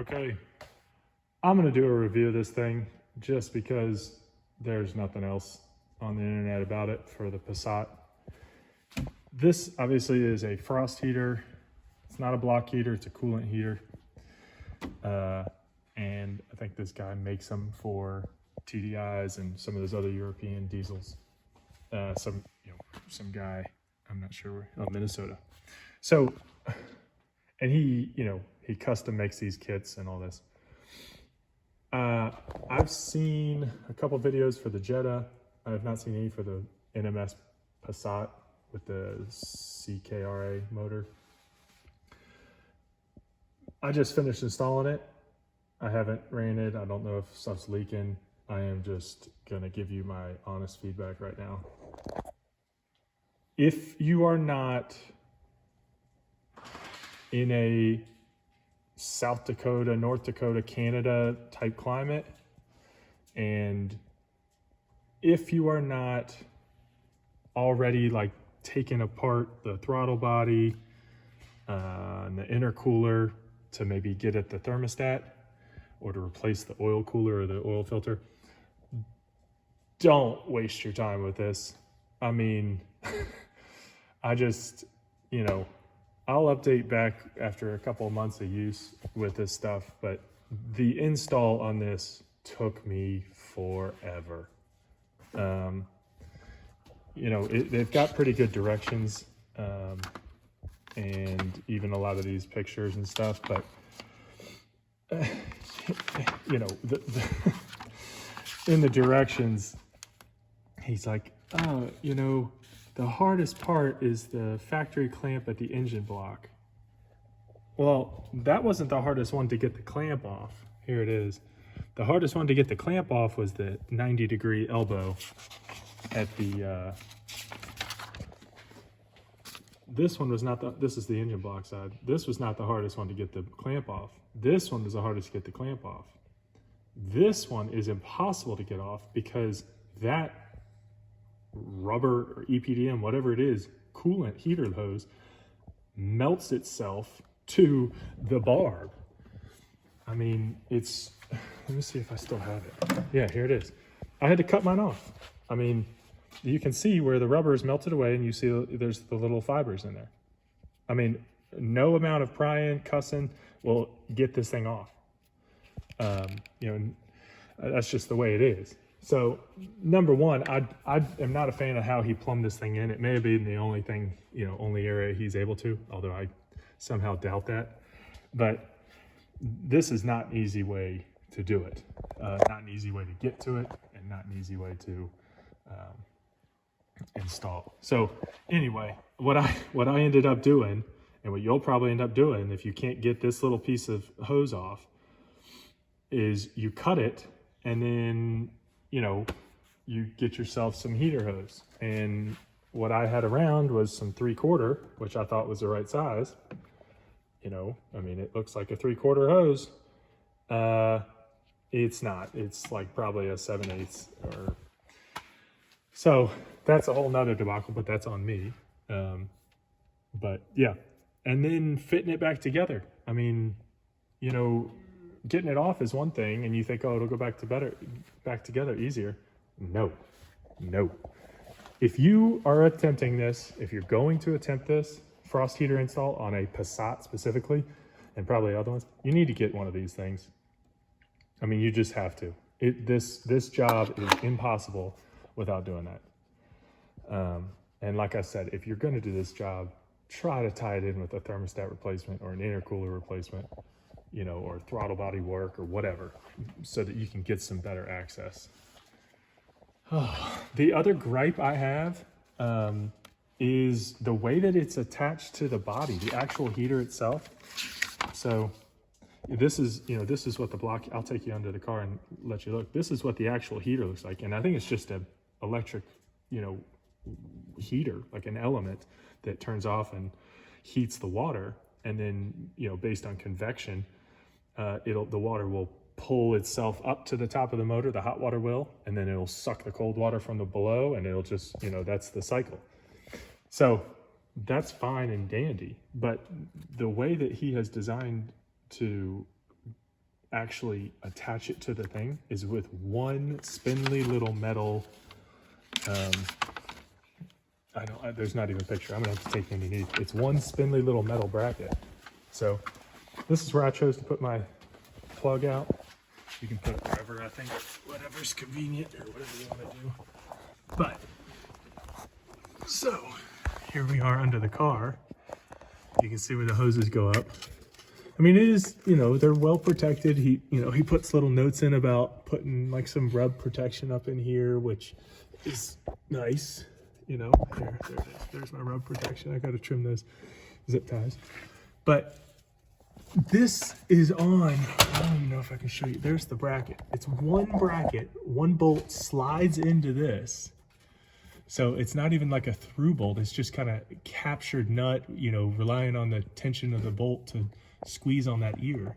Okay, I'm gonna do a review of this thing just because there's nothing else on the internet about it for the Passat. This obviously is a frost heater. It's not a block heater, it's a coolant heater. And I think this guy makes them for TDIs and some of those other European diesels. Some guy, I'm not sure where, oh, Minnesota. So, and he custom makes these kits and all this. I've seen a couple videos for the Jetta. I have not seen any for the NMS Passat with the CKRA motor. I just finished installing it. I haven't ran it. I don't know if stuff's leaking. I am just gonna give you my honest feedback right now. If you are not in a South Dakota, North Dakota, Canada type climate, and if you are not already like taking apart the throttle body and the intercooler to maybe get at the thermostat or to replace the oil cooler or the oil filter, don't waste your time with this. I mean, I just, I'll update back after a couple of months of use with this stuff, but the install on this took me forever. They've got pretty good directions, and even a lot of these pictures and stuff, but in the directions, he's like, oh, the hardest part is the factory clamp at the engine block. Well, that wasn't the hardest one to get the clamp off. Here it is. The hardest one to get the clamp off was the 90-degree elbow at the, this one was not this is the engine block side. This was not the hardest one to get the clamp off. This one was the hardest to get the clamp off. This one is impossible to get off because that rubber or EPDM, whatever it is, coolant heater hose melts itself to the barb. I mean, let me see if I still have it. Yeah, here it is. I had to cut mine off. I mean, you can see where the rubber is melted away and you see there's the little fibers in there. I mean, no amount of prying, cussing will get this thing off. That's just the way it is. So number one, I am not a fan of how he plumbed this thing in. It may have been the only thing, only area he's able to, although I somehow doubt that. But this is not an easy way to do it. Not an easy way to get to it, and not an easy way to install. So anyway, what I ended up doing, and what you'll probably end up doing if you can't get this little piece of hose off, is you cut it and then you get yourself some heater hose. And what I had around was some 3/4, which I thought was the right size. I mean, it looks like a 3/4 hose. It's not. It's like probably a 7/8 or so. That's a whole nother debacle, but that's on me. But yeah, and then fitting it back together. I mean, getting it off is one thing, and you think, oh, it'll go back together easier. No. If you are attempting this, if you're going to attempt this frost heater install on a Passat specifically, and probably other ones, you need to get one of these things. I mean, you just have to. This job is impossible without doing that. And like I said, if you're going to do this job, try to tie it in with a thermostat replacement or an intercooler replacement, or throttle body work or whatever, so that you can get some better access. The other gripe I have is the way that it's attached to the body, the actual heater itself. So this is what the block, I'll take you under the car and let you look. This is what the actual heater looks like. And I think it's just an electric, heater, like an element that turns off and heats the water. And then, based on convection, the water will pull itself up to the top of the motor, the hot water will, and then it'll suck the cold water from the below, and it'll just, that's the cycle. So that's fine and dandy, but the way that he has designed to actually attach it to the thing is with one spindly little metal, there's not even a picture. I'm gonna have to take it underneath. It's one spindly little metal bracket. So this is where I chose to put my plug out. You can put it wherever, I think, whatever's convenient or whatever you want to do. But, so here we are under the car. You can see where the hoses go up. I mean, it is, you know, they're well protected. He puts little notes in about putting like some rub protection up in here, which is nice. You know, there it is. There's my rub protection. I got to trim those zip ties. But this is on, I don't even know if I can show you. There's the bracket. It's one bracket, one bolt slides into this. So it's not even like a through bolt. It's just kind of captured nut, you know, relying on the tension of the bolt to squeeze on that ear.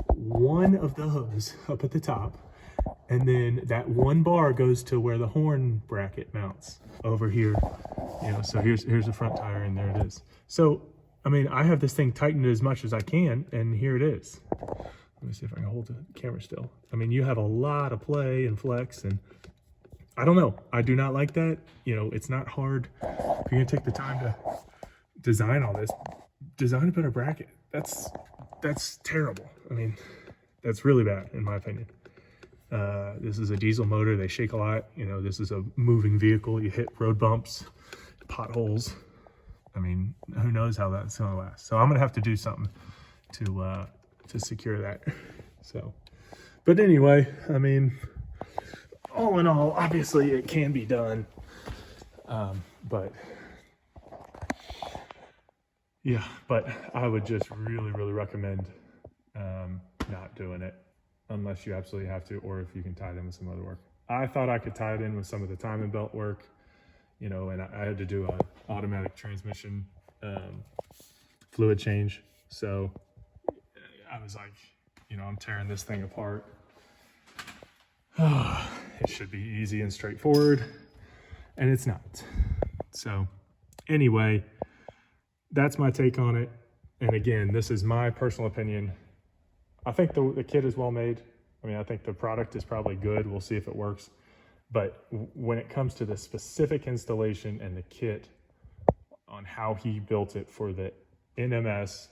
One of those up at the top, and then that one bar goes to where the horn bracket mounts over here. You know, so here's the front tire, and there it is. So, I mean, I have this thing tightened as much as I can, and here it is. Let me see if I can hold the camera still. I mean, you have a lot of play and flex, and I don't know. I do not like that. You know, it's not hard. If you're gonna take the time to design all this, design a better bracket. That's terrible. I mean, that's really bad in my opinion. This is a diesel motor. They shake a lot. You know, this is a moving vehicle. You hit road bumps, potholes. I mean, who knows how that's gonna last. So I'm gonna have to do something to secure that. So, but anyway, I mean, all in all, obviously it can be done. But yeah, but I would just really recommend not doing it unless you absolutely have to, or if you can tie it in with some other work. I thought I could tie it in with some of the timing belt work, you know, and I had to do an automatic transmission fluid change. So I was like, you know, I'm tearing this thing apart. It should be easy and straightforward, and it's not. So anyway, that's my take on it. And again, this is my personal opinion. I think the kit is well made. I mean, I think the product is probably good. We'll see if it works. But when it comes to the specific installation and the kit on how he built it for the NMS,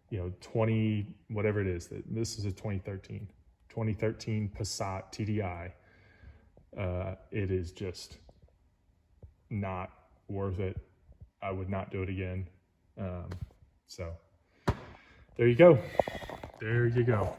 you know, 20, whatever it is, this is a 2013 Passat TDI. It is just not worth it. I would not do it again. So there you go. There you go.